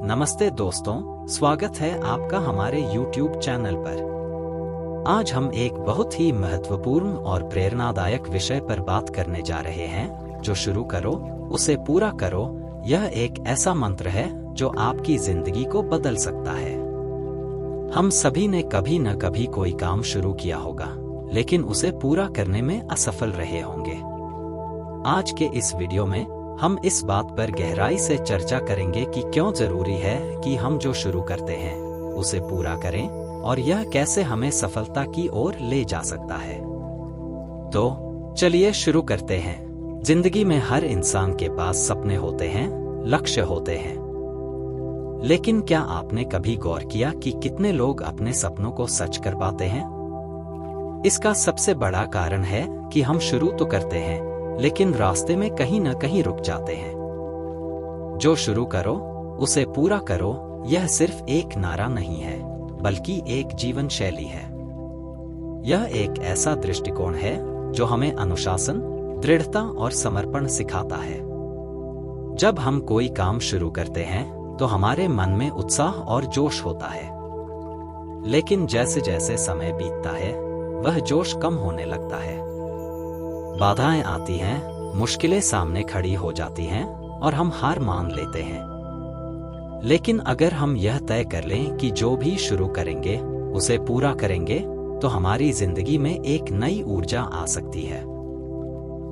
नमस्ते दोस्तों, स्वागत है आपका हमारे YouTube चैनल पर। आज हम एक बहुत ही महत्वपूर्ण और प्रेरणादायक विषय पर बात करने जा रहे हैं। जो शुरू करो उसे पूरा करो। यह एक ऐसा मंत्र है जो आपकी जिंदगी को बदल सकता है। हम सभी ने कभी न कभी कोई काम शुरू किया होगा, लेकिन उसे पूरा करने में असफल रहे होंगे। आज के इस वीडियो में हम इस बात पर गहराई से चर्चा करेंगे कि क्यों जरूरी है कि हम जो शुरू करते हैं उसे पूरा करें और यह कैसे हमें सफलता की ओर ले जा सकता है। तो चलिए शुरू करते हैं। जिंदगी में हर इंसान के पास सपने होते हैं, लक्ष्य होते हैं। लेकिन क्या आपने कभी गौर किया कि कितने लोग अपने सपनों को सच कर पाते हैं? इसका सबसे बड़ा कारण है कि हम शुरू तो करते हैं, लेकिन रास्ते में कहीं न कहीं रुक जाते हैं। जो शुरू करो उसे पूरा करो, यह सिर्फ एक नारा नहीं है, बल्कि एक जीवन शैली है। यह एक ऐसा दृष्टिकोण है जो हमें अनुशासन, दृढ़ता और समर्पण सिखाता है। जब हम कोई काम शुरू करते हैं तो हमारे मन में उत्साह और जोश होता है, लेकिन जैसे जैसे समय बीतता है वह जोश कम होने लगता है। बाधाएं आती हैं, मुश्किलें सामने खड़ी हो जाती हैं और हम हार मान लेते हैं। लेकिन अगर हम यह तय कर लें कि जो भी शुरू करेंगे उसे पूरा करेंगे, तो हमारी जिंदगी में एक नई ऊर्जा आ सकती है।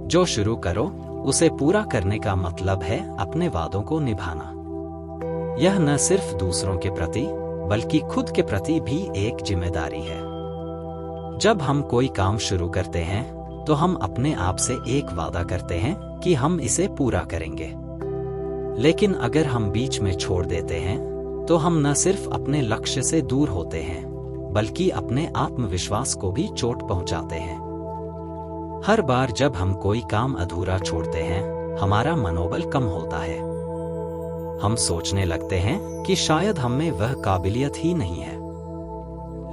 जो शुरू करो उसे पूरा करने का मतलब है अपने वादों को निभाना। यह न सिर्फ दूसरों के प्रति बल्कि खुद के प्रति भी एक जिम्मेदारी है। जब हम कोई काम शुरू करते हैं तो हम अपने आप से एक वादा करते हैं कि हम इसे पूरा करेंगे। लेकिन अगर हम बीच में छोड़ देते हैं तो हम न सिर्फ अपने लक्ष्य से दूर होते हैं, बल्कि अपने आत्मविश्वास को भी चोट पहुंचाते हैं। हर बार जब हम कोई काम अधूरा छोड़ते हैं, हमारा मनोबल कम होता है। हम सोचने लगते हैं कि शायद हम में वह काबिलियत ही नहीं है।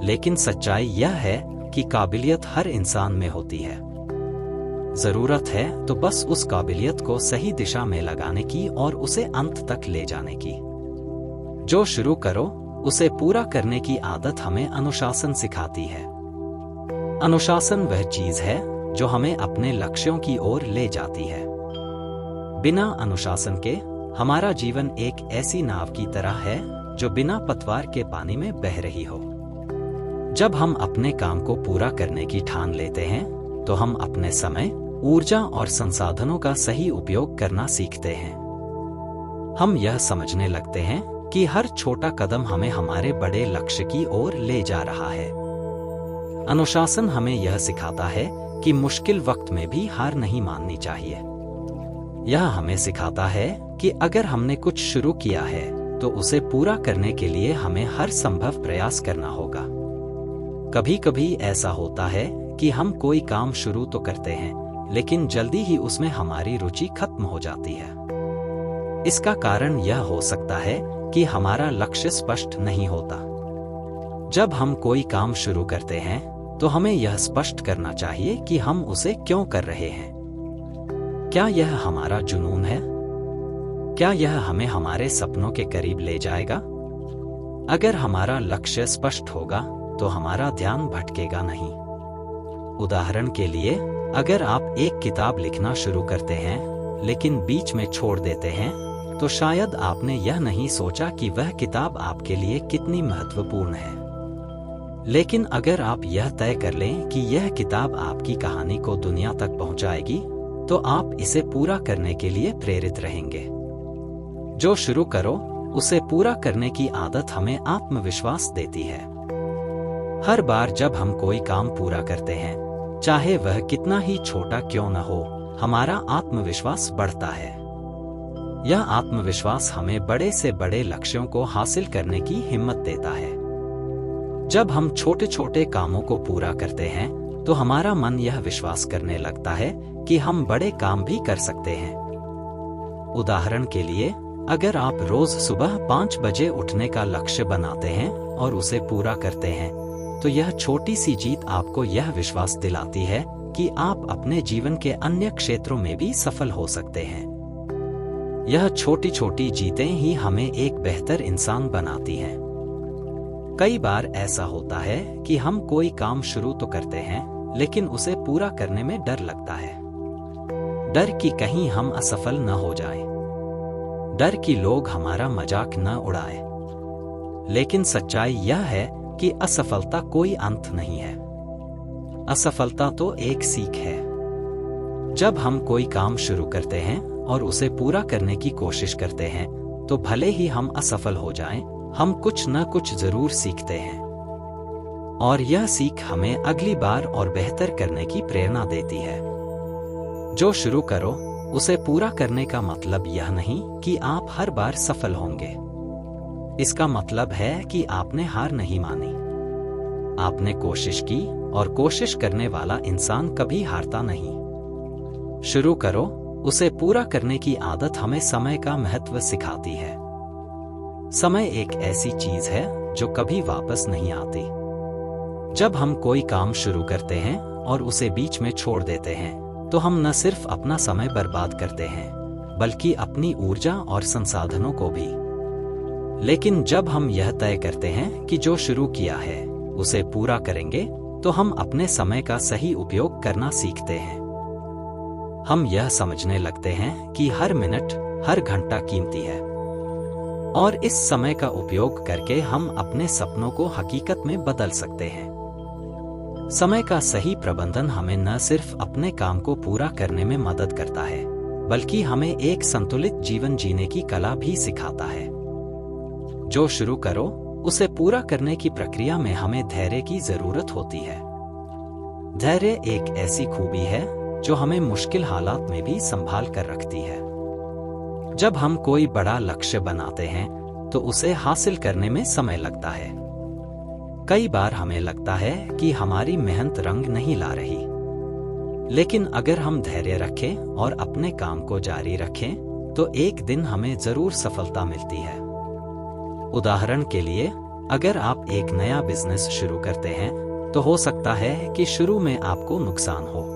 लेकिन सच्चाई यह है कि काबिलियत हर इंसान में होती है। जरूरत है तो बस उस काबिलियत को सही दिशा में लगाने की और उसे अंत तक ले जाने की। जो शुरू करो उसे पूरा करने की आदत हमें अनुशासन सिखाती है। अनुशासन वह चीज है जो हमें अपने लक्ष्यों की ओर ले जाती है। बिना अनुशासन के हमारा जीवन एक ऐसी नाव की तरह है जो बिना पतवार के पानी में बह रही हो। जब हम अपने काम को पूरा करने की ठान लेते हैं तो हम अपने समय, ऊर्जा और संसाधनों का सही उपयोग करना सीखते हैं। हम यह समझने लगते हैं कि हर छोटा कदम हमें हमारे बड़े लक्ष्य की ओर ले जा रहा है। अनुशासन हमें यह सिखाता है कि मुश्किल वक्त में भी हार नहीं माननी चाहिए। यह हमें सिखाता है कि अगर हमने कुछ शुरू किया है तो उसे पूरा करने के लिए हमें हर संभव प्रयास करना होगा। कभी कभी ऐसा होता है कि हम कोई काम शुरू तो करते हैं, लेकिन जल्दी ही उसमें हमारी रुचि खत्म हो जाती है। इसका कारण यह हो सकता है कि हमारा लक्ष्य स्पष्ट नहीं होता। जब हम कोई काम शुरू करते हैं तो हमें यह स्पष्ट करना चाहिए कि हम उसे क्यों कर रहे हैं। क्या यह हमारा जुनून है? क्या यह हमें हमारे सपनों के करीब ले जाएगा? अगर हमारा लक्ष्य स्पष्ट होगा तो हमारा ध्यान भटकेगा नहीं। उदाहरण के लिए, अगर आप एक किताब लिखना शुरू करते हैं लेकिन बीच में छोड़ देते हैं, तो शायद आपने यह नहीं सोचा कि वह किताब आपके लिए कितनी महत्वपूर्ण है। लेकिन अगर आप यह तय कर लें कि यह किताब आपकी कहानी को दुनिया तक पहुंचाएगी, तो आप इसे पूरा करने के लिए प्रेरित रहेंगे। जो शुरू करो उसे पूरा करने की आदत हमें आत्मविश्वास देती है। हर बार जब हम कोई काम पूरा करते हैं, चाहे वह कितना ही छोटा क्यों न हो, हमारा आत्मविश्वास बढ़ता है। यह आत्मविश्वास हमें बड़े से बड़े लक्ष्यों को हासिल करने की हिम्मत देता है। जब हम छोटे छोटे कामों को पूरा करते हैं तो हमारा मन यह विश्वास करने लगता है कि हम बड़े काम भी कर सकते हैं। उदाहरण के लिए, अगर आप रोज सुबह 5 बजे उठने का लक्ष्य बनाते हैं और उसे पूरा करते हैं, तो यह छोटी सी जीत आपको यह विश्वास दिलाती है कि आप अपने जीवन के अन्य क्षेत्रों में भी सफल हो सकते हैं। यह छोटी छोटी जीतें ही हमें एक बेहतर इंसान बनाती हैं। कई बार ऐसा होता है कि हम कोई काम शुरू तो करते हैं, लेकिन उसे पूरा करने में डर लगता है। डर कि कहीं हम असफल न हो जाएं, डर कि लोग हमारा मजाक न उड़ाएं। लेकिन सच्चाई यह है कि असफलता कोई अंत नहीं है। असफलता तो एक सीख है। जब हम कोई काम शुरू करते हैं और उसे पूरा करने की कोशिश करते हैं, तो भले ही हम असफल हो जाएं, हम कुछ न कुछ जरूर सीखते हैं। और यह सीख हमें अगली बार और बेहतर करने की प्रेरणा देती है। जो शुरू करो उसे पूरा करने का मतलब यह नहीं कि आप हर बार सफल होंगे। इसका मतलब है कि आपने हार नहीं मानी। आपने कोशिश की, और कोशिश करने वाला इंसान कभी हारता नहीं। शुरू करो, उसे पूरा करने की आदत हमें समय का महत्व सिखाती है। समय एक ऐसी चीज है जो कभी वापस नहीं आती। जब हम कोई काम शुरू करते हैं और उसे बीच में छोड़ देते हैं, तो हम न सिर्फ अपना समय बर्बाद करते हैं, बल्कि अपनी ऊर्जा और संसाधनों को भी। लेकिन जब हम यह तय करते हैं कि जो शुरू किया है उसे पूरा करेंगे, तो हम अपने समय का सही उपयोग करना सीखते हैं। हम यह समझने लगते हैं कि हर मिनट, हर घंटा कीमती है, और इस समय का उपयोग करके हम अपने सपनों को हकीकत में बदल सकते हैं। समय का सही प्रबंधन हमें न सिर्फ अपने काम को पूरा करने में मदद करता है, बल्कि हमें एक संतुलित जीवन जीने की कला भी सिखाता है। जो शुरू करो उसे पूरा करने की प्रक्रिया में हमें धैर्य की जरूरत होती है। धैर्य एक ऐसी खूबी है जो हमें मुश्किल हालात में भी संभाल कर रखती है। जब हम कोई बड़ा लक्ष्य बनाते हैं, तो उसे हासिल करने में समय लगता है। कई बार हमें लगता है कि हमारी मेहनत रंग नहीं ला रही। लेकिन अगर हम धैर्य रखें और अपने काम को जारी रखें, तो एक दिन हमें जरूर सफलता मिलती है। उदाहरण के लिए, अगर आप एक नया बिजनेस शुरू करते हैं, तो हो सकता है कि शुरू में आपको नुकसान हो।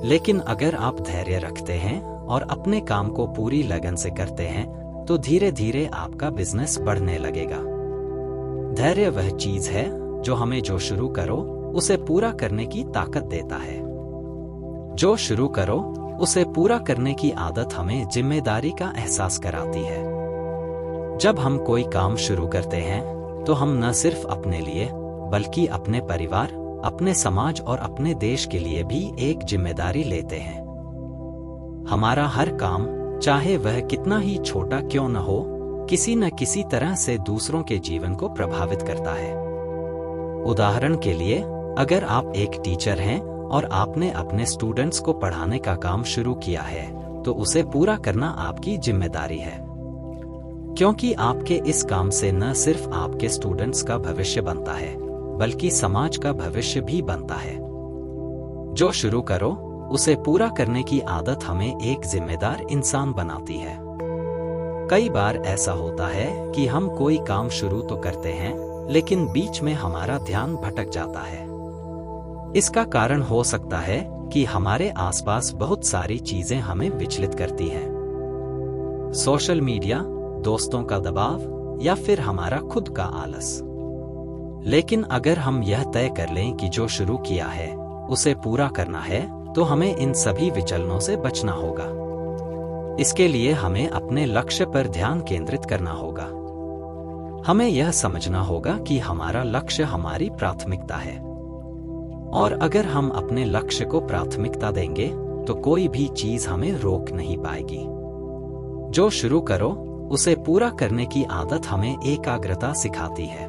लेकिन अगर आप धैर्य रखते हैं और अपने काम को पूरी लगन से करते हैं, तो धीरे धीरे आपका बिजनेस बढ़ने लगेगा। धैर्य वह चीज है जो हमें जो शुरू करो उसे पूरा करने की ताकत देता है। जो शुरू करो उसे पूरा करने की आदत हमें जिम्मेदारी का एहसास कराती है। जब हम कोई काम शुरू करते हैं, तो हम न सिर्फ अपने लिए, बल्कि अपने परिवार, अपने समाज और अपने देश के लिए भी एक जिम्मेदारी लेते हैं। हमारा हर काम, चाहे वह कितना ही छोटा क्यों न हो, किसी न किसी तरह से दूसरों के जीवन को प्रभावित करता है। उदाहरण के लिए, अगर आप एक टीचर हैं और आपने अपने स्टूडेंट्स को पढ़ाने का काम शुरू किया है, तो उसे पूरा करना आपकी जिम्मेदारी है। क्योंकि आपके इस काम से न सिर्फ आपके स्टूडेंट्स का भविष्य बनता है, बल्कि समाज का भविष्य भी बनता है। जो शुरू करो उसे पूरा करने की आदत हमें एक जिम्मेदार इंसान बनाती है। कई बार ऐसा होता है कि हम कोई काम शुरू तो करते हैं, लेकिन बीच में हमारा ध्यान भटक जाता है। इसका कारण हो सकता है कि हमारे आसपास बहुत सारी चीजें हमें विचलित करती हैं। सोशल मीडिया, दोस्तों का दबाव, या फिर हमारा खुद का आलस। लेकिन अगर हम यह तय कर लें कि जो शुरू किया है उसे पूरा करना है, तो हमें इन सभी विचलनों से बचना होगा। इसके लिए हमें अपने लक्ष्य पर ध्यान केंद्रित करना होगा। हमें यह समझना होगा कि हमारा लक्ष्य हमारी प्राथमिकता है, और अगर हम अपने लक्ष्य को प्राथमिकता देंगे, तो कोई भी चीज हमें रोक नहीं पाएगी। जो शुरू करो उसे पूरा करने की आदत हमें एकाग्रता सिखाती है।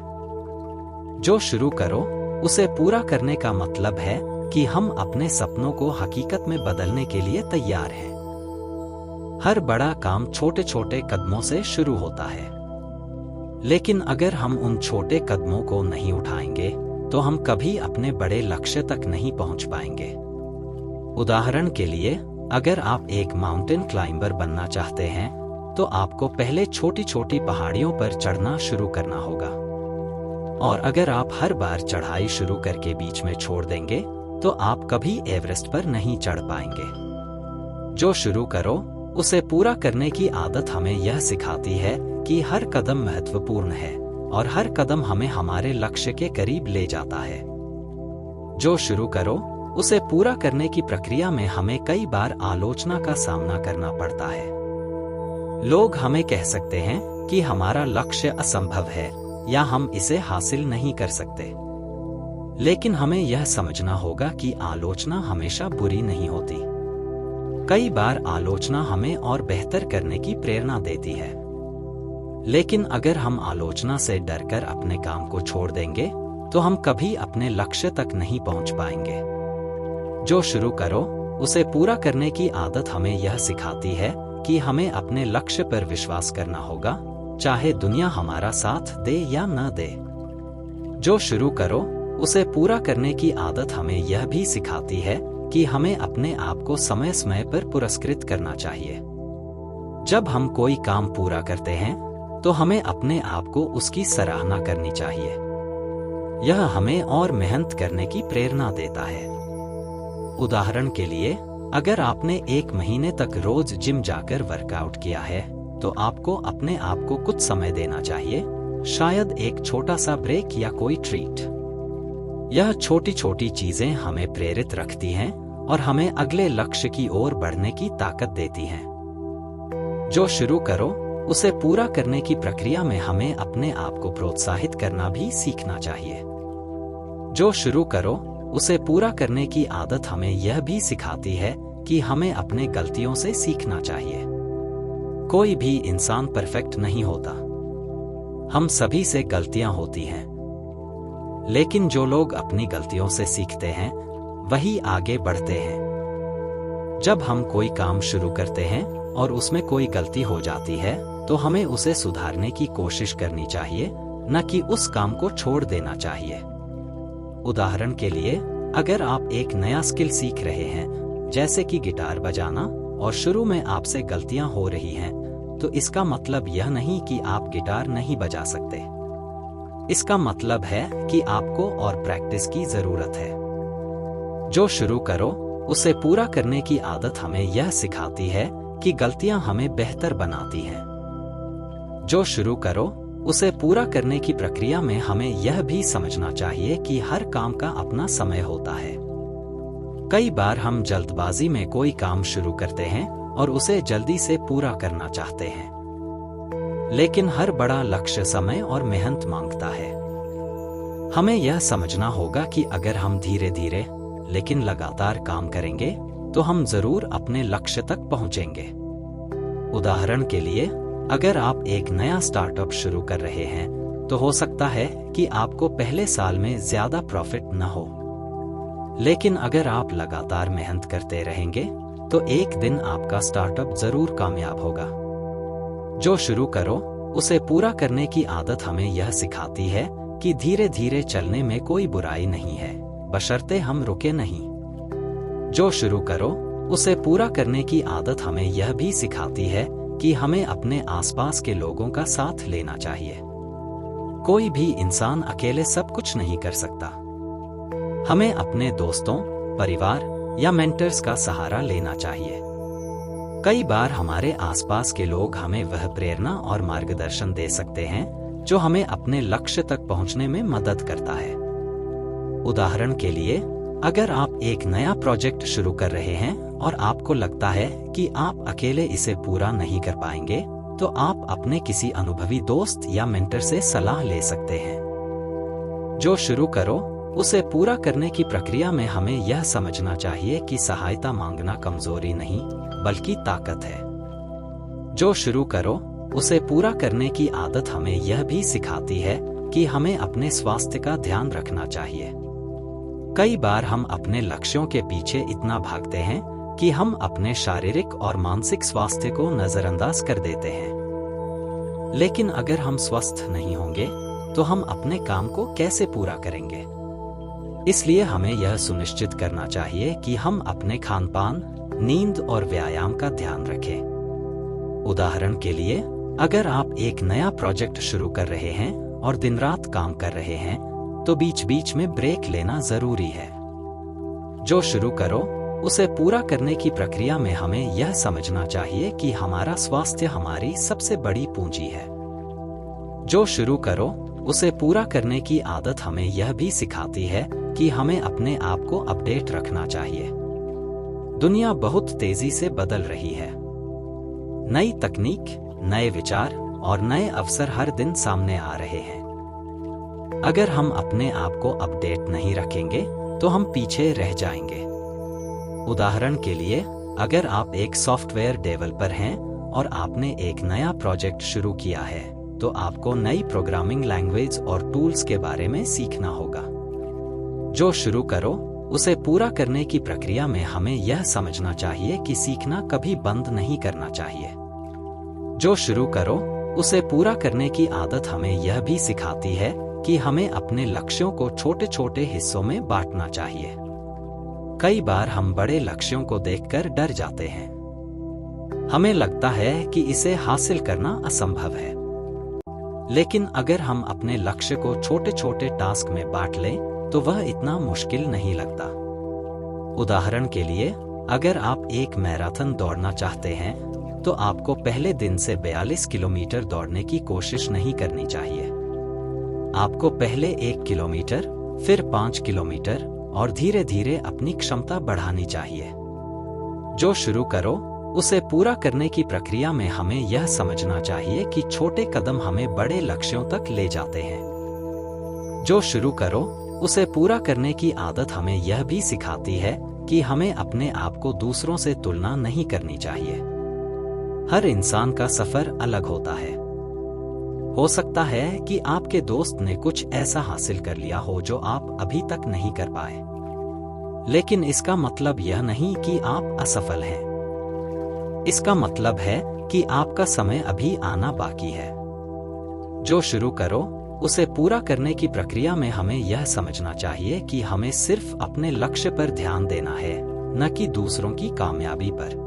जो शुरू करो उसे पूरा करने का मतलब है कि हम अपने सपनों को हकीकत में बदलने के लिए तैयार हैं। हर बड़ा काम छोटे छोटे कदमों से शुरू होता है, लेकिन अगर हम उन छोटे कदमों को नहीं उठाएंगे, तो हम कभी अपने बड़े लक्ष्य तक नहीं पहुंच पाएंगे। उदाहरण के लिए, अगर आप एक माउंटेन क्लाइंबर बनना चाहते हैं, तो आपको पहले छोटी छोटी पहाड़ियों पर चढ़ना शुरू करना होगा। और अगर आप हर बार चढ़ाई शुरू करके बीच में छोड़ देंगे, तो आप कभी एवरेस्ट पर नहीं चढ़ पाएंगे। जो शुरू करो उसे पूरा करने की आदत हमें यह सिखाती है कि हर कदम महत्वपूर्ण है और हर कदम हमें हमारे लक्ष्य के करीब ले जाता है। जो शुरू करो उसे पूरा करने की प्रक्रिया में हमें कई बार आलोचना का सामना करना पड़ता है। लोग हमें कह सकते हैं कि हमारा लक्ष्य असंभव है या हम इसे हासिल नहीं कर सकते। लेकिन हमें यह समझना होगा कि आलोचना हमेशा बुरी नहीं होती। कई बार आलोचना हमें और बेहतर करने की प्रेरणा देती है। लेकिन अगर हम आलोचना से डरकर अपने काम को छोड़ देंगे तो हम कभी अपने लक्ष्य तक नहीं पहुंच पाएंगे। जो शुरू करो उसे पूरा करने की आदत हमें यह सिखाती है कि हमें अपने लक्ष्य पर विश्वास करना होगा, चाहे दुनिया हमारा साथ दे या न दे। जो शुरू करो उसे पूरा करने की आदत हमें यह भी सिखाती है कि हमें अपने आप को समय समय पर पुरस्कृत करना चाहिए। जब हम कोई काम पूरा करते हैं तो हमें अपने आप को उसकी सराहना करनी चाहिए। यह हमें और मेहनत करने की प्रेरणा देता है। उदाहरण के लिए, अगर आपने 1 महीने तक रोज जिम जाकर वर्कआउट किया है तो आपको अपने आप को कुछ समय देना चाहिए, शायद एक छोटा सा ब्रेक या कोई ट्रीट। यह छोटी छोटी चीजें हमें प्रेरित रखती हैं और हमें अगले लक्ष्य की ओर बढ़ने की ताकत देती हैं। जो शुरू करो उसे पूरा करने की प्रक्रिया में हमें अपने आप को प्रोत्साहित करना भी सीखना चाहिए। जो शुरू करो उसे पूरा करने की आदत हमें यह भी सिखाती है कि हमें अपने गलतियों से सीखना चाहिए। कोई भी इंसान परफेक्ट नहीं होता। हम सभी से गलतियां होती हैं। लेकिन जो लोग अपनी गलतियों से सीखते हैं वही आगे बढ़ते हैं। जब हम कोई काम शुरू करते हैं और उसमें कोई गलती हो जाती है तो हमें उसे सुधारने की कोशिश करनी चाहिए, न कि उस काम को छोड़ देना चाहिए। उदाहरण के लिए, अगर आप एक नया स्किल सीख रहे हैं, जैसे कि गिटार बजाना, और शुरू में आपसे गलतियां हो रही हैं, तो इसका मतलब यह नहीं कि आप गिटार नहीं बजा सकते। इसका मतलब है कि आपको और प्रैक्टिस की जरूरत है। जो शुरू करो उसे पूरा करने की आदत हमें यह सिखाती है कि गलतियां हमें बेहतर बनाती हैं। जो शुरू करो उसे पूरा करने की प्रक्रिया में हमें यह भी समझना चाहिए कि हर काम का अपना समय होता है। कई बार हम जल्दबाजी में कोई काम शुरू करते हैं और उसे जल्दी से पूरा करना चाहते हैं। लेकिन हर बड़ा लक्ष्य समय और मेहनत मांगता है। हमें यह समझना होगा कि अगर हम धीरे धीरे लेकिन लगातार काम करेंगे तो हम जरूर अपने लक्ष्य तक पहुंचेंगे। उदाहरण के लिए, अगर आप एक नया स्टार्टअप शुरू कर रहे हैं तो हो सकता है कि आपको पहले साल में ज्यादा प्रॉफिट न हो। लेकिन अगर आप लगातार मेहनत करते रहेंगे तो एक दिन आपका स्टार्टअप जरूर कामयाब होगा। जो शुरू करो उसे पूरा करने की आदत हमें यह सिखाती है कि धीरे धीरे चलने में कोई बुराई नहीं है, बशर्ते हम रुके नहीं। जो शुरू करो उसे पूरा करने की आदत हमें यह भी सिखाती है कि हमें अपने आसपास के लोगों का साथ लेना चाहिए। कोई भी इंसान अकेले सब कुछ नहीं कर सकता। हमें अपने दोस्तों, परिवार या मेंटर्स का सहारा लेना चाहिए। कई बार हमारे आसपास के लोग हमें वह प्रेरणा और मार्गदर्शन दे सकते हैं जो हमें अपने लक्ष्य तक पहुंचने में मदद करता है। उदाहरण के लिए, अगर आप एक नया प्रोजेक्ट शुरू कर रहे हैं और आपको लगता है कि आप अकेले इसे पूरा नहीं कर पाएंगे, तो आप अपने किसी अनुभवी दोस्त या मेंटर से सलाह ले सकते हैं। जो शुरू करो उसे पूरा करने की प्रक्रिया में हमें यह समझना चाहिए कि सहायता मांगना कमजोरी नहीं, बल्कि ताकत है। जो शुरू करो उसे पूरा करने की आदत हमें यह भी सिखाती है कि हमें अपने स्वास्थ्य का ध्यान रखना चाहिए। कई बार हम अपने लक्ष्यों के पीछे इतना भागते हैं कि हम अपने शारीरिक और मानसिक स्वास्थ्य को नजरअंदाज कर देते हैं। लेकिन अगर हम स्वस्थ नहीं होंगे तो हम अपने काम को कैसे पूरा करेंगे? इसलिए हमें यह सुनिश्चित करना चाहिए कि हम अपने खानपान, नींद और व्यायाम का ध्यान रखें। उदाहरण के लिए, अगर आप एक नया प्रोजेक्ट शुरू कर रहे हैं और दिन रात काम कर रहे हैं, तो बीच बीच में ब्रेक लेना जरूरी है। जो शुरू करो उसे पूरा करने की प्रक्रिया में हमें यह समझना चाहिए कि हमारा स्वास्थ्य हमारी सबसे बड़ी पूंजी है। जो शुरू करो उसे पूरा करने की आदत हमें यह भी सिखाती है कि हमें अपने आप को अपडेट रखना चाहिए। दुनिया बहुत तेजी से बदल रही है। नई तकनीक, नए विचार और नए अवसर हर दिन सामने आ रहे हैं। अगर हम अपने आप को अपडेट नहीं रखेंगे तो हम पीछे रह जाएंगे। उदाहरण के लिए, अगर आप एक सॉफ्टवेयर डेवलपर हैं और आपने एक नया प्रोजेक्ट शुरू किया है, तो आपको नई प्रोग्रामिंग लैंग्वेज और टूल्स के बारे में सीखना होगा। जो शुरू करो उसे पूरा करने की प्रक्रिया में हमें यह समझना चाहिए कि सीखना कभी बंद नहीं करना चाहिए। जो शुरू करो उसे पूरा करने की आदत हमें यह भी सिखाती है कि हमें अपने लक्ष्यों को छोटे छोटे हिस्सों में बांटना चाहिए। कई बार हम बड़े लक्ष्यों को देखकर डर जाते हैं। हमें लगता है कि इसे हासिल करना असंभव है। लेकिन अगर हम अपने लक्ष्य को छोटे छोटे टास्क में बांट लें तो वह इतना मुश्किल नहीं लगता। उदाहरण के लिए, अगर आप एक मैराथन दौड़ना चाहते हैं तो आपको पहले दिन से 42 किलोमीटर दौड़ने की कोशिश नहीं करनी चाहिए। आपको पहले 1 किलोमीटर, फिर 5 किलोमीटर और धीरे धीरे अपनी क्षमता बढ़ानी चाहिए। जो शुरू करो उसे पूरा करने की प्रक्रिया में हमें यह समझना चाहिए कि छोटे कदम हमें बड़े लक्ष्यों तक ले जाते हैं। जो शुरू करो उसे पूरा करने की आदत हमें यह भी सिखाती है कि हमें अपने आप को दूसरों से तुलना नहीं करनी चाहिए। हर इंसान का सफर अलग होता है। हो सकता है कि आपके दोस्त ने कुछ ऐसा हासिल कर लिया हो जो आप अभी तक नहीं कर पाए, लेकिन इसका मतलब यह नहीं कि आप असफल हैं। इसका मतलब है कि आपका समय अभी आना बाकी है। जो शुरू करो उसे पूरा करने की प्रक्रिया में हमें यह समझना चाहिए कि हमें सिर्फ अपने लक्ष्य पर ध्यान देना है, न कि दूसरों की कामयाबी पर।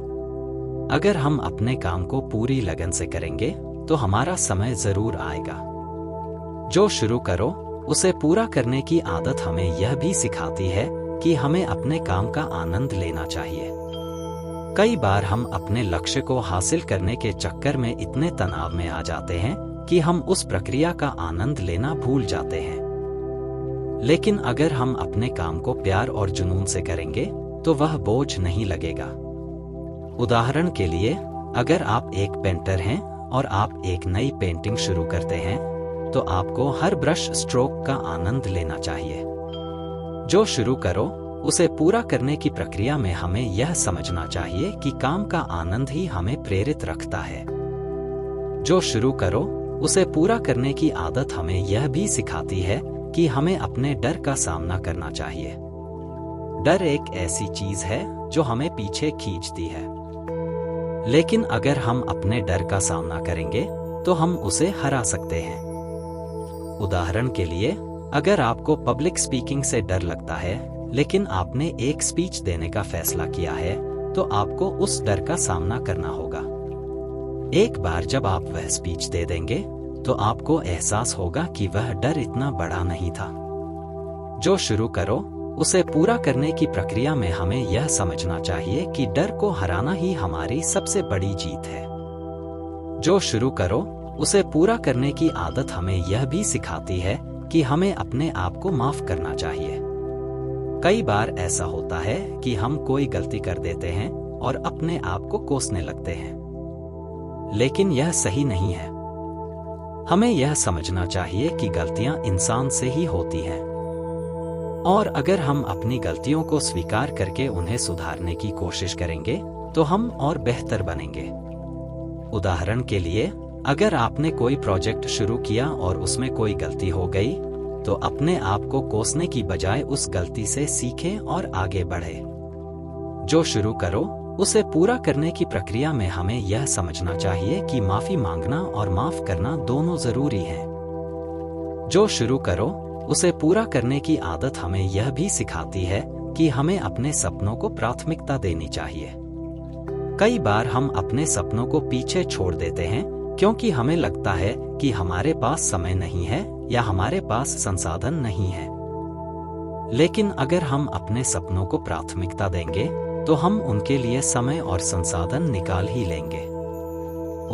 अगर हम अपने काम को पूरी लगन से करेंगे तो हमारा समय जरूर आएगा। जो शुरू करो उसे पूरा करने की आदत हमें यह भी सिखाती है कि हमें अपने काम का आनंद लेना चाहिए। कई बार हम अपने लक्ष्य को हासिल करने के चक्कर में इतने तनाव में आ जाते हैं कि हम उस प्रक्रिया का आनंद लेना भूल जाते हैं। लेकिन अगर हम अपने काम को प्यार और जुनून से करेंगे तो वह बोझ नहीं लगेगा। उदाहरण के लिए, अगर आप एक पेंटर हैं और आप एक नई पेंटिंग शुरू करते हैं तो आपको हर ब्रश स्ट्रोक का आनंद लेना चाहिए। जो शुरू करो उसे पूरा करने की प्रक्रिया में हमें यह समझना चाहिए कि काम का आनंद ही हमें प्रेरित रखता है। जो शुरू करो उसे पूरा करने की आदत हमें यह भी सिखाती है कि हमें अपने डर का सामना करना चाहिए। डर एक ऐसी चीज है जो हमें पीछे खींचती है, लेकिन अगर हम अपने डर का सामना करेंगे तो हम उसे हरा सकते हैं। उदाहरण के लिए, अगर आपको पब्लिक स्पीकिंग से डर लगता है लेकिन आपने एक स्पीच देने का फैसला किया है तो आपको उस डर का सामना करना होगा। एक बार जब आप वह स्पीच दे देंगे तो आपको एहसास होगा कि वह डर इतना बड़ा नहीं था। जो शुरू करो उसे पूरा करने की प्रक्रिया में हमें यह समझना चाहिए कि डर को हराना ही हमारी सबसे बड़ी जीत है। जो शुरू करो उसे पूरा करने की आदत हमें यह भी सिखाती है कि हमें अपने आप को माफ करना चाहिए। कई बार ऐसा होता है कि हम कोई गलती कर देते हैं और अपने आप को कोसने लगते हैं, लेकिन यह सही नहीं है। हमें यह समझना चाहिए कि गलतियां इंसान से ही होती हैं, और अगर हम अपनी गलतियों को स्वीकार करके उन्हें सुधारने की कोशिश करेंगे तो हम और बेहतर बनेंगे। उदाहरण के लिए, अगर आपने कोई प्रोजेक्ट शुरू किया और उसमें कोई गलती हो गई तो अपने आप को कोसने की बजाय उस गलती से सीखें और आगे बढ़े। जो शुरू करो उसे पूरा करने की प्रक्रिया में हमें यह समझना चाहिए कि माफी मांगना और माफ करना दोनों जरूरी हैं। जो शुरू करो उसे पूरा करने की आदत हमें यह भी सिखाती है कि हमें अपने सपनों को प्राथमिकता देनी चाहिए। कई बार हम अपने सपनों को पीछे छोड़ देते हैं क्योंकि हमें लगता है कि हमारे पास समय नहीं है या हमारे पास संसाधन नहीं है। लेकिन अगर हम अपने सपनों को प्राथमिकता देंगे तो हम उनके लिए समय और संसाधन निकाल ही लेंगे।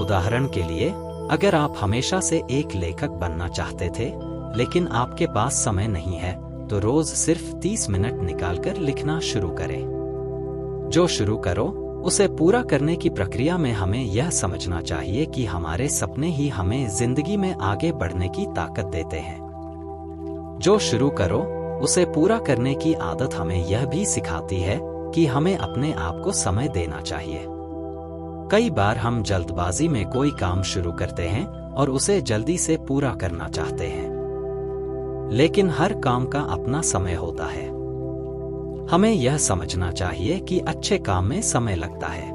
उदाहरण के लिए, अगर आप हमेशा से एक लेखक बनना चाहते थे, लेकिन आपके पास समय नहीं है, तो रोज सिर्फ 30 मिनट निकालकर लिखना शुरू करें। जो शुरू करो उसे पूरा करने की प्रक्रिया में हमें यह समझना चाहिए कि हमारे सपने ही हमें जिंदगी में आगे बढ़ने की ताकत देते हैं। जो शुरू करो उसे पूरा करने की आदत हमें यह भी सिखाती है कि हमें अपने आप को समय देना चाहिए। कई बार हम जल्दबाजी में कोई काम शुरू करते हैं और उसे जल्दी से पूरा करना चाहते हैं, लेकिन हर काम का अपना समय होता है। हमें यह समझना चाहिए कि अच्छे काम में समय लगता है।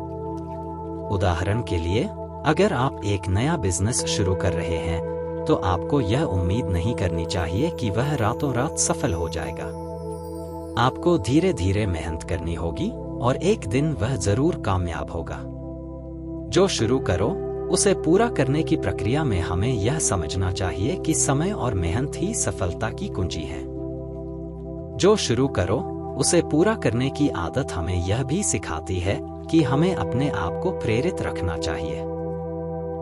उदाहरण के लिए, अगर आप एक नया बिजनेस शुरू कर रहे हैं, तो आपको यह उम्मीद नहीं करनी चाहिए कि वह रातों रात सफल हो जाएगा। आपको धीरे धीरे मेहनत करनी होगी और एक दिन वह जरूर कामयाब होगा। जो शुरू करो उसे पूरा करने की प्रक्रिया में हमें यह समझना चाहिए कि समय और मेहनत ही सफलता की कुंजी है। जो शुरू करो उसे पूरा करने की आदत हमें यह भी सिखाती है कि हमें अपने आप को प्रेरित रखना चाहिए।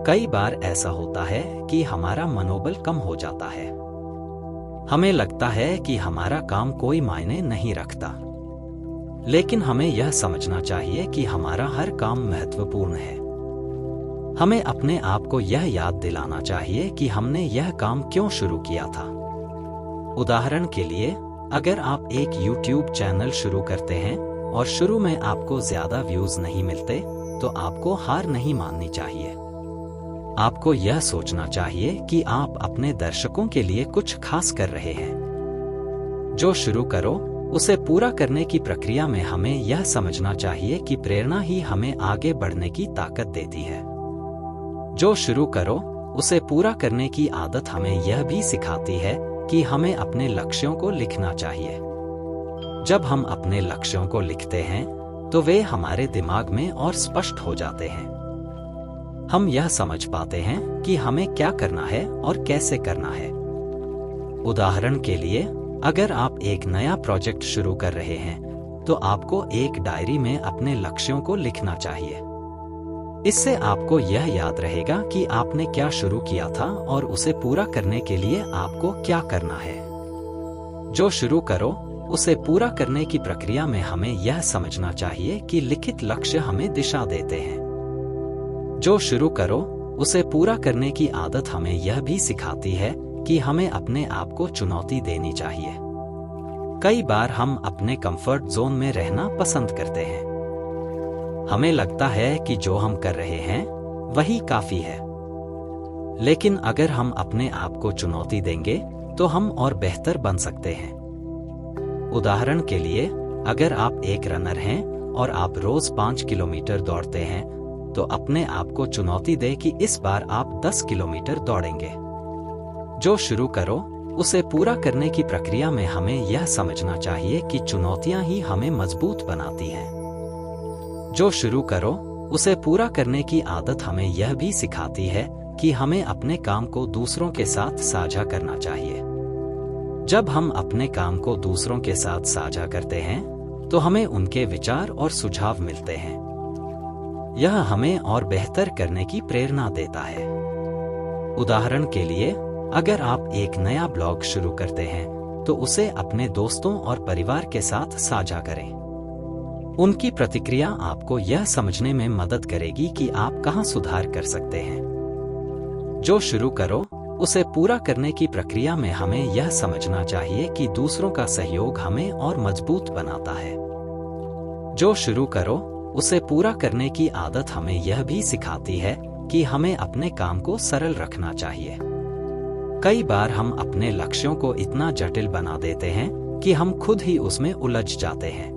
कई बार ऐसा होता है कि हमारा मनोबल कम हो जाता है। हमें लगता है कि हमारा काम कोई मायने नहीं रखता, लेकिन हमें यह समझना चाहिए कि हमारा हर काम महत्वपूर्ण है। हमें अपने आप को यह याद दिलाना चाहिए कि हमने यह काम क्यों शुरू किया था। उदाहरण के लिए, अगर आप एक YouTube चैनल शुरू करते हैं और शुरू में आपको ज्यादा व्यूज नहीं मिलते, तो आपको हार नहीं माननी चाहिए। आपको यह सोचना चाहिए कि आप अपने दर्शकों के लिए कुछ खास कर रहे हैं। जो शुरू करो उसे पूरा करने की प्रक्रिया में हमें यह समझना चाहिए कि प्रेरणा ही हमें आगे बढ़ने की ताकत देती है। जो शुरू करो उसे पूरा करने की आदत हमें यह भी सिखाती है कि हमें अपने लक्ष्यों को लिखना चाहिए। जब हम अपने लक्ष्यों को लिखते हैं तो वे हमारे दिमाग में और स्पष्ट हो जाते हैं। हम यह समझ पाते हैं कि हमें क्या करना है और कैसे करना है। उदाहरण के लिए, अगर आप एक नया प्रोजेक्ट शुरू कर रहे हैं, तो आपको एक डायरी में अपने लक्ष्यों को लिखना चाहिए। इससे आपको यह याद रहेगा कि आपने क्या शुरू किया था और उसे पूरा करने के लिए आपको क्या करना है। जो शुरू करो उसे पूरा करने की प्रक्रिया में हमें यह समझना चाहिए कि लिखित लक्ष्य हमें दिशा देते हैं। जो शुरू करो उसे पूरा करने की आदत हमें यह भी सिखाती है कि हमें अपने आप को चुनौती देनी चाहिए। कई बार हम अपने कंफर्ट जोन में रहना पसंद करते हैं। हमें लगता है कि जो हम कर रहे हैं वही काफी है, लेकिन अगर हम अपने आप को चुनौती देंगे तो हम और बेहतर बन सकते हैं। उदाहरण के लिए, अगर आप एक रनर हैं और आप रोज 5 किलोमीटर दौड़ते हैं, तो अपने आप को चुनौती दें कि इस बार आप 10 किलोमीटर दौड़ेंगे। जो शुरू करो उसे पूरा करने की प्रक्रिया में हमें यह समझना चाहिए कि चुनौतियां ही हमें मजबूत बनाती हैं। जो शुरू करो उसे पूरा करने की आदत हमें यह भी सिखाती है कि हमें अपने काम को दूसरों के साथ साझा करना चाहिए। जब हम अपने काम को दूसरों के साथ साझा करते हैं, तो हमें उनके विचार और सुझाव मिलते हैं। यह हमें और बेहतर करने की प्रेरणा देता है। उदाहरण के लिए, अगर आप एक नया ब्लॉग शुरू करते हैं, तो उसे अपने दोस्तों और परिवार के साथ साझा करें। उनकी प्रतिक्रिया आपको यह समझने में मदद करेगी कि आप कहां सुधार कर सकते हैं। जो शुरू करो उसे पूरा करने की प्रक्रिया में हमें यह समझना चाहिए कि दूसरों का सहयोग हमें और मजबूत बनाता है। जो शुरू करो उसे पूरा करने की आदत हमें यह भी सिखाती है कि हमें अपने काम को सरल रखना चाहिए। कई बार हम अपने लक्ष्यों को इतना जटिल बना देते हैं कि हम खुद ही उसमें उलझ जाते हैं।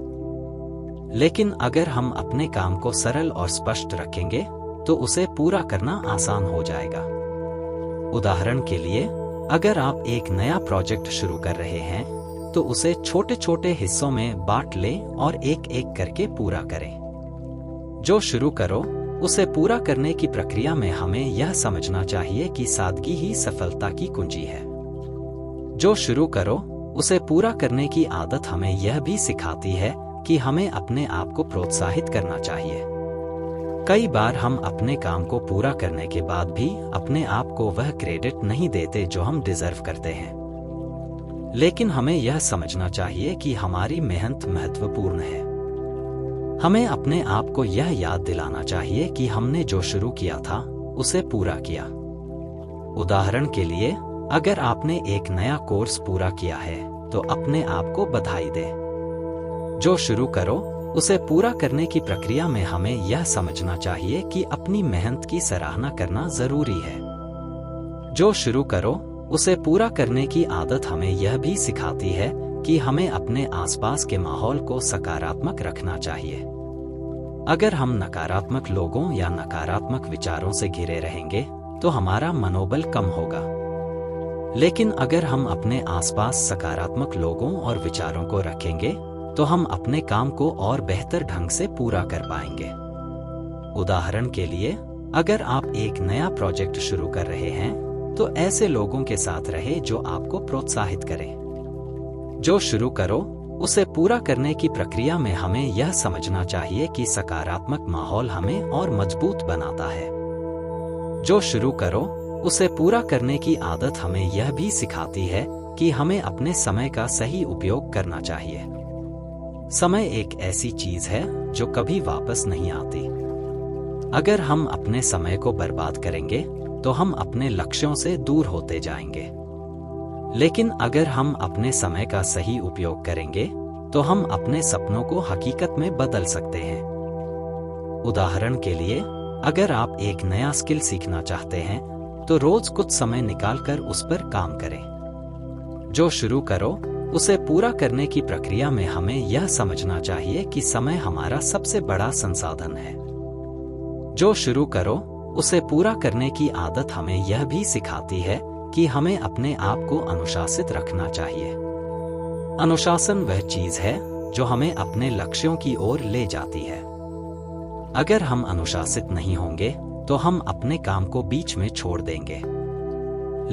लेकिन अगर हम अपने काम को सरल और स्पष्ट रखेंगे, तो उसे पूरा करना आसान हो जाएगा। उदाहरण के लिए, अगर आप एक नया प्रोजेक्ट शुरू कर रहे हैं, तो उसे छोटे छोटे हिस्सों में बांट लें और एक एक करके पूरा करें। जो शुरू करो उसे पूरा करने की प्रक्रिया में हमें यह समझना चाहिए कि सादगी ही सफलता की कुंजी है। जो शुरू करो उसे पूरा करने की आदत हमें यह भी सिखाती है कि हमें अपने आप को प्रोत्साहित करना चाहिए। कई बार हम अपने काम को पूरा करने के बाद भी अपने आप को वह क्रेडिट नहीं देते जो हम डिजर्व करते हैं। लेकिन हमें यह समझना चाहिए कि हमारी मेहनत महत्वपूर्ण है। हमें अपने आप को यह याद दिलाना चाहिए कि हमने जो शुरू किया था उसे पूरा किया। उदाहरण के लिए, अगर आपने एक नया कोर्स पूरा किया है तो अपने आप को बधाई दें। जो शुरू करो उसे पूरा करने की प्रक्रिया में हमें यह समझना चाहिए कि अपनी मेहनत की सराहना करना जरूरी है। जो शुरू करो उसे पूरा करने की आदत हमें यह भी सिखाती है कि हमें अपने आसपास के माहौल को सकारात्मक रखना चाहिए। अगर हम नकारात्मक लोगों या नकारात्मक विचारों से घिरे रहेंगे तो हमारा मनोबल कम होगा। लेकिन अगर हम अपने आसपास सकारात्मक लोगों और विचारों को रखेंगे तो हम अपने काम को और बेहतर ढंग से पूरा कर पाएंगे। उदाहरण के लिए, अगर आप एक नया प्रोजेक्ट शुरू कर रहे हैं तो ऐसे लोगों के साथ रहे जो आपको प्रोत्साहित करें। जो शुरू करो उसे पूरा करने की प्रक्रिया में हमें यह समझना चाहिए कि सकारात्मक माहौल हमें और मजबूत बनाता है। जो शुरू करो उसे पूरा करने की आदत हमें यह भी सिखाती है कि हमें अपने समय का सही उपयोग करना चाहिए। समय एक ऐसी चीज है जो कभी वापस नहीं आती। अगर हम अपने समय को बर्बाद करेंगे तो हम अपने लक्ष्यों से दूर होते जाएंगे। लेकिन अगर हम अपने समय का सही उपयोग करेंगे तो हम अपने सपनों को हकीकत में बदल सकते हैं। उदाहरण के लिए, अगर आप एक नया स्किल सीखना चाहते हैं तो रोज कुछ समय निकालकर उस पर काम करें। जो शुरू करो उसे पूरा करने की प्रक्रिया में हमें यह समझना चाहिए कि समय हमारा सबसे बड़ा संसाधन है। जो शुरू करो उसे पूरा करने की आदत हमें यह भी सिखाती है कि हमें अपने आप को अनुशासित रखना चाहिए। अनुशासन वह चीज है जो हमें अपने लक्ष्यों की ओर ले जाती है। अगर हम अनुशासित नहीं होंगे तो हम अपने काम को बीच में छोड़ देंगे।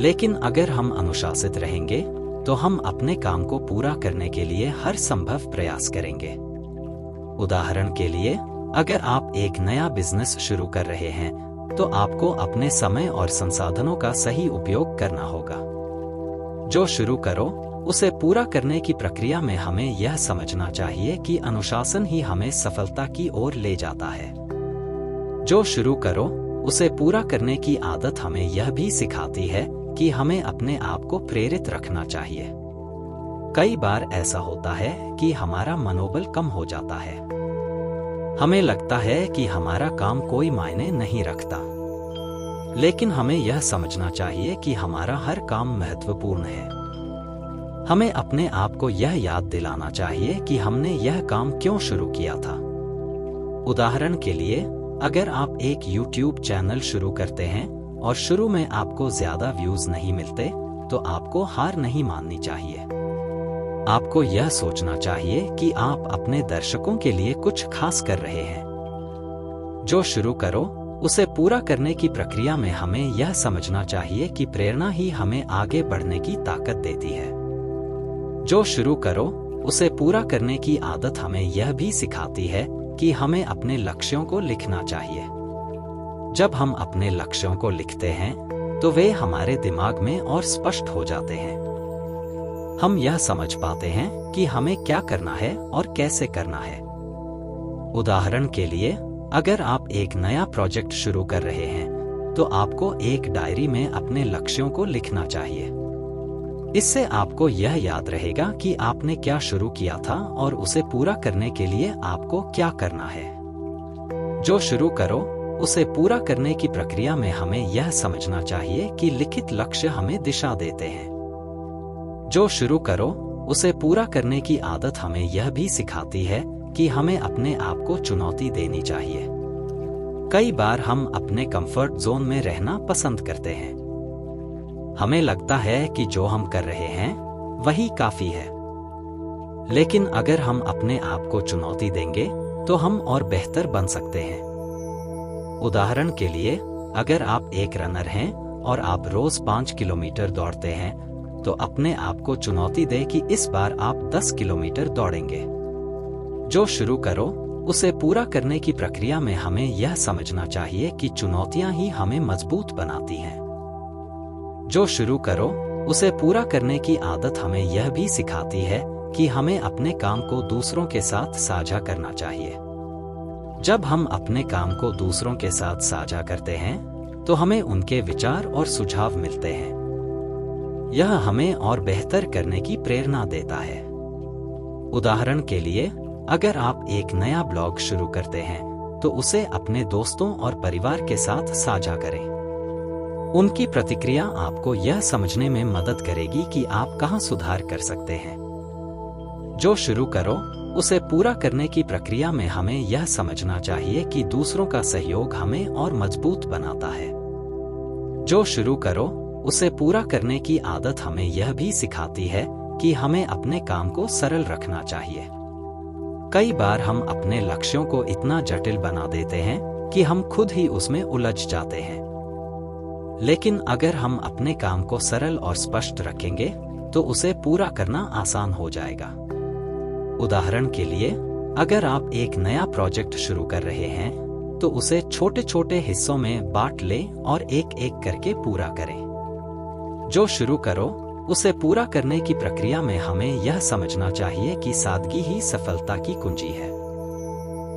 लेकिन अगर हम अनुशासित रहेंगे तो हम अपने काम को पूरा करने के लिए हर संभव प्रयास करेंगे। उदाहरण के लिए, अगर आप एक नया बिजनेस शुरू कर रहे हैं तो आपको अपने समय और संसाधनों का सही उपयोग करना होगा। जो शुरू करो उसे पूरा करने की प्रक्रिया में हमें यह समझना चाहिए कि अनुशासन ही हमें सफलता की ओर ले जाता है। जो शुरू करो उसे पूरा करने की आदत हमें यह भी सिखाती है कि हमें अपने आप को प्रेरित रखना चाहिए। कई बार ऐसा होता है कि हमारा मनोबल कम हो जाता है। हमें लगता है कि हमारा काम कोई मायने नहीं रखता। लेकिन हमें यह समझना चाहिए कि हमारा हर काम महत्वपूर्ण है। हमें अपने आप को यह याद दिलाना चाहिए कि हमने यह काम क्यों शुरू किया था। उदाहरण के लिए, अगर आप एक YouTube चैनल शुरू करते हैं और शुरू में आपको ज्यादा व्यूज नहीं मिलते तो आपको हार नहीं माननी चाहिए। आपको यह सोचना चाहिए कि आप अपने दर्शकों के लिए कुछ खास कर रहे हैं। जो शुरू करो उसे पूरा करने की प्रक्रिया में हमें यह समझना चाहिए कि प्रेरणा ही हमें आगे बढ़ने की ताकत देती है। जो शुरू करो उसे पूरा करने की आदत हमें यह भी सिखाती है कि हमें अपने लक्ष्यों को लिखना चाहिए। जब हम अपने लक्ष्यों को लिखते हैं तो वे हमारे दिमाग में और स्पष्ट हो जाते हैं। हम यह समझ पाते हैं कि हमें क्या करना है और कैसे करना है। उदाहरण के लिए, अगर आप एक नया प्रोजेक्ट शुरू कर रहे हैं तो आपको एक डायरी में अपने लक्ष्यों को लिखना चाहिए। इससे आपको यह याद रहेगा कि आपने क्या शुरू किया था और उसे पूरा करने के लिए आपको क्या करना है। जो शुरू करो उसे पूरा करने की प्रक्रिया में हमें यह समझना चाहिए कि लिखित लक्ष्य हमें दिशा देते हैं। जो शुरू करो उसे पूरा करने की आदत हमें यह भी सिखाती है कि हमें अपने आप को चुनौती देनी चाहिए। कई बार हम अपने कंफर्ट जोन में रहना पसंद करते हैं। हमें लगता है कि जो हम कर रहे हैं वही काफी है। लेकिन अगर हम अपने आप को चुनौती देंगे तो हम और बेहतर बन सकते हैं। उदाहरण के लिए, अगर आप एक रनर हैं और आप रोज 5 किलोमीटर दौड़ते हैं तो अपने आप को चुनौती दें कि इस बार आप 10 किलोमीटर दौड़ेंगे। जो शुरू करो उसे पूरा करने की प्रक्रिया में हमें यह समझना चाहिए कि चुनौतियां ही हमें मजबूत बनाती हैं। जो शुरू करो उसे पूरा करने की आदत हमें यह भी सिखाती है कि हमें अपने काम को दूसरों के साथ साझा करना चाहिए। जब हम अपने काम को दूसरों के साथ साझा करते हैं तो हमें उनके विचार और सुझाव मिलते हैं। यह हमें और बेहतर करने की प्रेरणा देता है। उदाहरण के लिए, अगर आप एक नया ब्लॉग शुरू करते हैं तो उसे अपने दोस्तों और परिवार के साथ साझा करें। उनकी प्रतिक्रिया आपको यह समझने में मदद करेगी कि आप कहां सुधार कर सकते हैं। जो शुरू करो उसे पूरा करने की प्रक्रिया में हमें यह समझना चाहिए कि दूसरों का सहयोग हमें और मजबूत बनाता है। जो शुरू करो उसे पूरा करने की आदत हमें यह भी सिखाती है कि हमें अपने काम को सरल रखना चाहिए। कई बार हम अपने लक्ष्यों को इतना जटिल बना देते हैं कि हम खुद ही उसमें उलझ जाते हैं। लेकिन अगर हम अपने काम को सरल और स्पष्ट रखेंगे तो उसे पूरा करना आसान हो जाएगा। उदाहरण के लिए, अगर आप एक नया प्रोजेक्ट शुरू कर रहे हैं तो उसे छोटे छोटे हिस्सों में बांट लें और एक एक करके पूरा करें। जो शुरू करो उसे पूरा करने की प्रक्रिया में हमें यह समझना चाहिए कि सादगी ही सफलता की कुंजी है।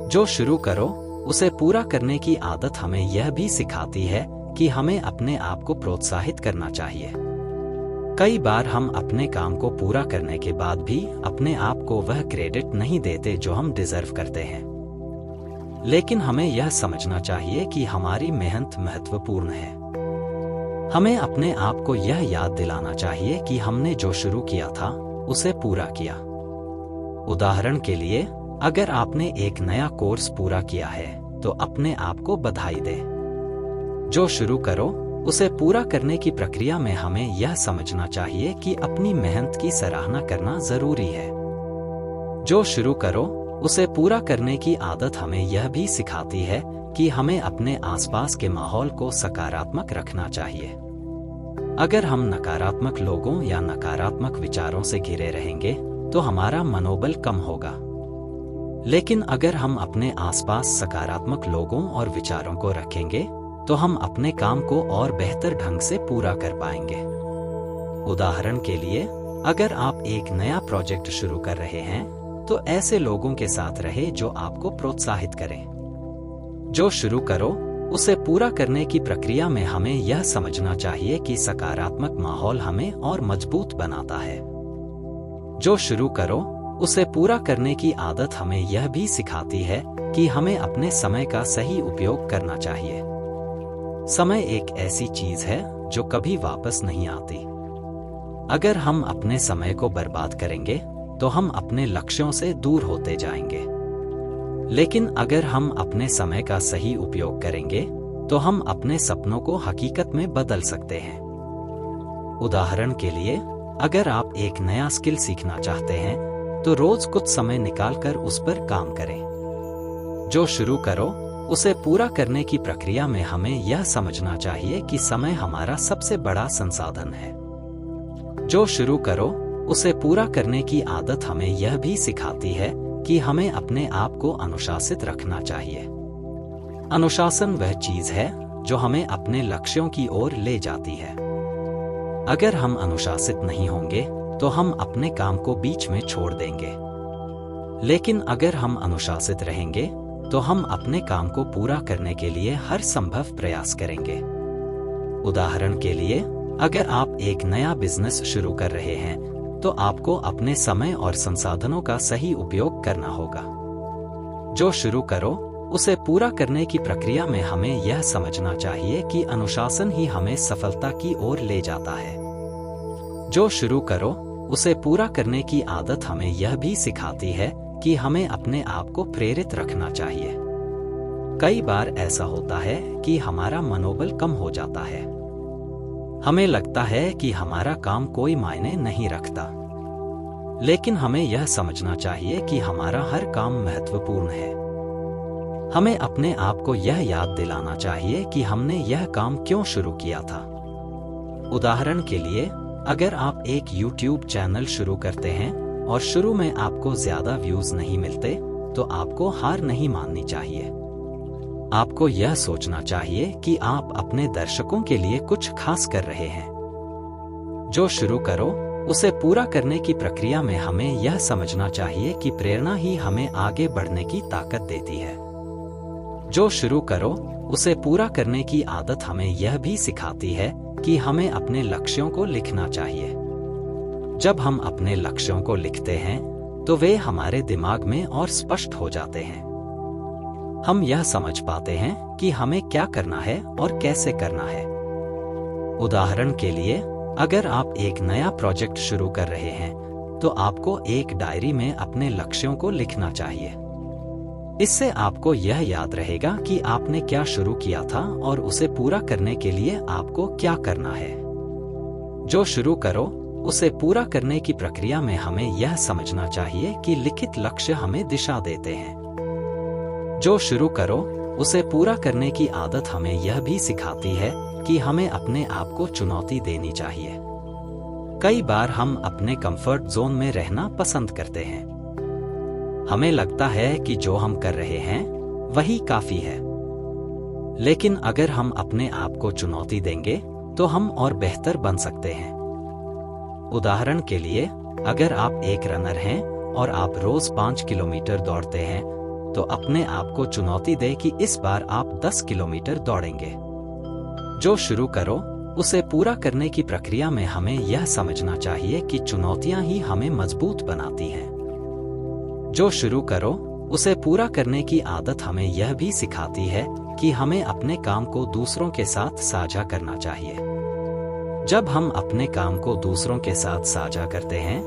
जो शुरू करो उसे पूरा करने की आदत हमें यह भी सिखाती है कि हमें अपने आप को प्रोत्साहित करना चाहिए। कई बार हम अपने काम को पूरा करने के बाद भी अपने आप को वह क्रेडिट नहीं देते जो हम डिजर्व करते हैं। लेकिन हमें यह समझना चाहिए कि हमारी मेहनत महत्वपूर्ण है। हमें अपने आप को यह याद दिलाना चाहिए कि हमने जो शुरू किया था उसे पूरा किया। उदाहरण के लिए, अगर आपने एक नया कोर्स पूरा किया है तो अपने आप को बधाई दें। जो शुरू करो उसे पूरा करने की प्रक्रिया में हमें यह समझना चाहिए कि अपनी मेहनत की सराहना करना जरूरी है। जो शुरू करो उसे पूरा करने की आदत हमें यह भी सिखाती है कि हमें अपने आसपास के माहौल को सकारात्मक रखना चाहिए। अगर हम नकारात्मक लोगों या नकारात्मक विचारों से घिरे रहेंगे तो हमारा मनोबल कम होगा। लेकिन अगर हम अपने आसपास सकारात्मक लोगों और विचारों को रखेंगे तो हम अपने काम को और बेहतर ढंग से पूरा कर पाएंगे। उदाहरण के लिए, अगर आप एक नया प्रोजेक्ट शुरू कर रहे हैं तो ऐसे लोगों के साथ रहे जो आपको प्रोत्साहित करें। जो शुरू करो उसे पूरा करने की प्रक्रिया में हमें यह समझना चाहिए कि सकारात्मक माहौल हमें और मजबूत बनाता है। जो शुरू करो उसे पूरा करने की आदत हमें यह भी सिखाती है कि हमें अपने समय का सही उपयोग करना चाहिए। समय एक ऐसी चीज है जो कभी वापस नहीं आती। अगर हम अपने समय को बर्बाद करेंगे तो हम अपने लक्ष्यों से दूर होते जाएंगे। लेकिन अगर हम अपने समय का सही उपयोग करेंगे तो हम अपने सपनों को हकीकत में बदल सकते हैं। उदाहरण के लिए, अगर आप एक नया स्किल सीखना चाहते हैं तो रोज कुछ समय निकालकर उस पर काम करें। जो शुरू करो उसे पूरा करने की प्रक्रिया में हमें यह समझना चाहिए कि समय हमारा सबसे बड़ा संसाधन है। जो शुरू करो उसे पूरा करने की आदत हमें यह भी सिखाती है कि हमें अपने आप को अनुशासित रखना चाहिए। अनुशासन वह चीज है जो हमें अपने लक्ष्यों की ओर ले जाती है। अगर हम अनुशासित नहीं होंगे तो हम अपने काम को बीच में छोड़ देंगे। लेकिन अगर हम अनुशासित रहेंगे तो हम अपने काम को पूरा करने के लिए हर संभव प्रयास करेंगे। उदाहरण के लिए, अगर आप एक नया बिजनेस शुरू कर रहे हैं तो आपको अपने समय और संसाधनों का सही उपयोग करना होगा। जो शुरू करो उसे पूरा करने की प्रक्रिया में हमें यह समझना चाहिए कि अनुशासन ही हमें सफलता की ओर ले जाता है। जो शुरू करो उसे पूरा करने की आदत हमें यह भी सिखाती है कि हमें अपने आप को प्रेरित रखना चाहिए। कई बार ऐसा होता है कि हमारा मनोबल कम हो जाता है। हमें लगता है कि हमारा काम कोई मायने नहीं रखता। लेकिन हमें यह समझना चाहिए कि हमारा हर काम महत्वपूर्ण है। हमें अपने आप को यह याद दिलाना चाहिए कि हमने यह काम क्यों शुरू किया था। उदाहरण के लिए, अगर आप एक YouTube चैनल शुरू करते हैं और शुरू में आपको ज्यादा व्यूज नहीं मिलते तो आपको हार नहीं माननी चाहिए। आपको यह सोचना चाहिए कि आप अपने दर्शकों के लिए कुछ खास कर रहे हैं। जो शुरू करो उसे पूरा करने की प्रक्रिया में हमें यह समझना चाहिए कि प्रेरणा ही हमें आगे बढ़ने की ताकत देती है। जो शुरू करो उसे पूरा करने की आदत हमें यह भी सिखाती है कि हमें अपने लक्ष्यों को लिखना चाहिए। जब हम अपने लक्ष्यों को लिखते हैं तो वे हमारे दिमाग में और स्पष्ट हो जाते हैं। हम यह समझ पाते हैं कि हमें क्या करना है और कैसे करना है। उदाहरण के लिए, अगर आप एक नया प्रोजेक्ट शुरू कर रहे हैं तो आपको एक डायरी में अपने लक्ष्यों को लिखना चाहिए। इससे आपको यह याद रहेगा कि आपने क्या शुरू किया था और उसे पूरा करने के लिए आपको क्या करना है। जो शुरू करो उसे पूरा करने की प्रक्रिया में हमें यह समझना चाहिए कि लिखित लक्ष्य हमें दिशा देते हैं। जो शुरू करो उसे पूरा करने की आदत हमें यह भी सिखाती है कि हमें अपने आप को चुनौती देनी चाहिए। कई बार हम अपने कंफर्ट जोन में रहना पसंद करते हैं। हमें लगता है कि जो हम कर रहे हैं वही काफी है। लेकिन अगर हम अपने आप को चुनौती देंगे तो हम और बेहतर बन सकते हैं। उदाहरण के लिए, अगर आप एक रनर हैं और आप रोज 5 किलोमीटर दौड़ते हैं तो अपने आप को चुनौती दें कि इस बार आप 10 किलोमीटर दौड़ेंगे। जो शुरू करो उसे पूरा करने की प्रक्रिया में हमें यह समझना चाहिए कि चुनौतियां ही हमें मजबूत बनाती हैं। जो शुरू करो उसे पूरा करने की आदत हमें यह भी सिखाती है कि हमें अपने काम को दूसरों के साथ साझा करना चाहिए। जब हम अपने काम को दूसरों के साथ साझा करते हैं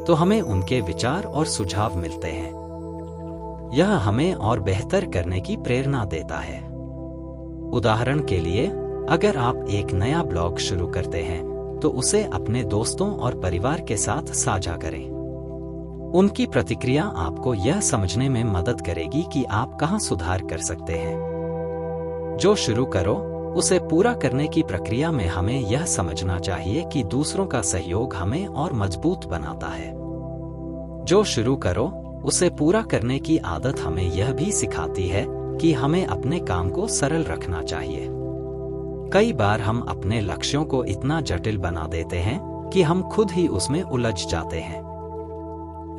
तो हमें उनके विचार और सुझाव मिलते हैं। यह हमें और बेहतर करने की प्रेरणा देता है। उदाहरण के लिए, अगर आप एक नया ब्लॉग शुरू करते हैं तो उसे अपने दोस्तों और परिवार के साथ साझा करें। उनकी प्रतिक्रिया आपको यह समझने में मदद करेगी कि आप कहां सुधार कर सकते हैं। जो शुरू करो उसे पूरा करने की प्रक्रिया में हमें यह समझना चाहिए कि दूसरों का सहयोग हमें और मजबूत बनाता है। जो शुरू करो उसे पूरा करने की आदत हमें यह भी सिखाती है कि हमें अपने काम को सरल रखना चाहिए। कई बार हम अपने लक्ष्यों को इतना जटिल बना देते हैं कि हम खुद ही उसमें उलझ जाते हैं।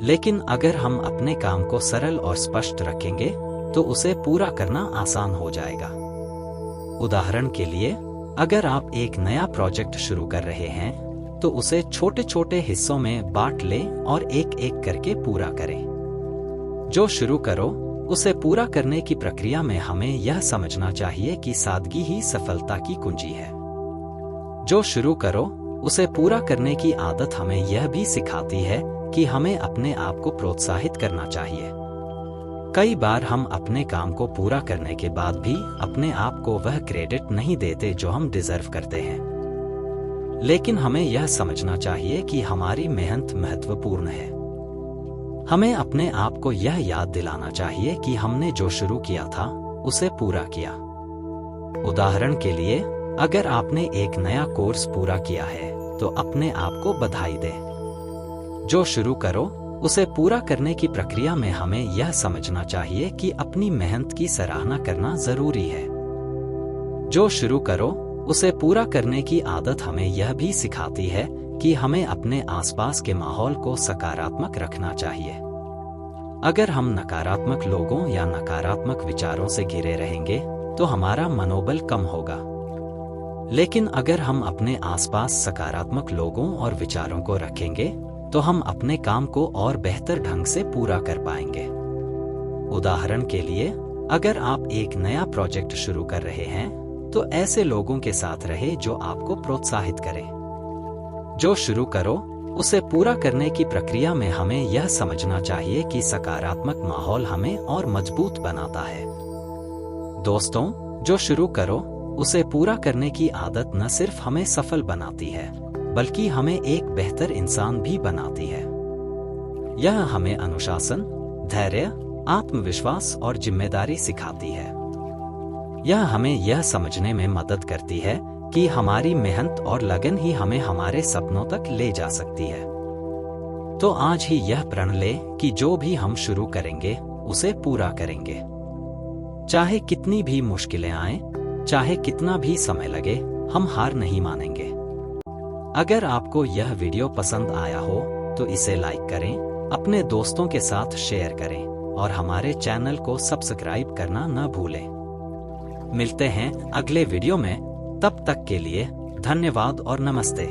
लेकिन अगर हम अपने काम को सरल और स्पष्ट रखेंगे तो उसे पूरा करना आसान हो जाएगा। उदाहरण के लिए, अगर आप एक नया प्रोजेक्ट शुरू कर रहे हैं तो उसे छोटे छोटे हिस्सों में बांट लें और एक एक करके पूरा करें। जो शुरू करो उसे पूरा करने की प्रक्रिया में हमें यह समझना चाहिए कि सादगी ही सफलता की कुंजी है। जो शुरू करो उसे पूरा करने की आदत हमें यह भी सिखाती है कि हमें अपने आप को प्रोत्साहित करना चाहिए। कई बार हम अपने काम को पूरा करने के बाद भी अपने आप को वह क्रेडिट नहीं देते जो हम डिजर्व करते हैं। लेकिन हमें यह समझना चाहिए कि हमारी मेहनत महत्वपूर्ण है। हमें अपने आप को यह याद दिलाना चाहिए कि हमने जो शुरू किया था उसे पूरा किया। उदाहरण के लिए, अगर आपने एक नया कोर्स पूरा किया है तो अपने आप को बधाई दें। जो शुरू करो उसे पूरा करने की प्रक्रिया में हमें यह समझना चाहिए कि अपनी मेहनत की सराहना करना जरूरी है। जो शुरू करो उसे पूरा करने की आदत हमें यह भी सिखाती है कि हमें अपने आसपास के माहौल को सकारात्मक रखना चाहिए। अगर हम नकारात्मक लोगों या नकारात्मक विचारों से घिरे रहेंगे तो हमारा मनोबल कम होगा। लेकिन अगर हम अपने आसपास सकारात्मक लोगों और विचारों को रखेंगे तो हम अपने काम को और बेहतर ढंग से पूरा कर पाएंगे। उदाहरण के लिए, अगर आप एक नया प्रोजेक्ट शुरू कर रहे हैं तो ऐसे लोगों के साथ रहे जो आपको प्रोत्साहित करें। जो शुरू करो उसे पूरा करने की प्रक्रिया में हमें यह समझना चाहिए कि सकारात्मक माहौल हमें और मजबूत बनाता है। दोस्तों, जो शुरू करो उसे पूरा करने की आदत न सिर्फ हमें सफल बनाती है बल्कि हमें एक बेहतर इंसान भी बनाती है। यह हमें अनुशासन, धैर्य, आत्मविश्वास और जिम्मेदारी सिखाती है। यह हमें यह समझने में मदद करती है कि हमारी मेहनत और लगन ही हमें हमारे सपनों तक ले जा सकती है। तो आज ही यह प्रण ले कि जो भी हम शुरू करेंगे उसे पूरा करेंगे। चाहे कितनी भी मुश्किलें आएं, चाहे कितना भी समय लगे, हम हार नहीं मानेंगे। अगर आपको यह वीडियो पसंद आया हो तो इसे लाइक करें, अपने दोस्तों के साथ शेयर करें और हमारे चैनल को सब्सक्राइब करना न भूलें। मिलते हैं अगले वीडियो में, तब तक के लिए धन्यवाद और नमस्ते।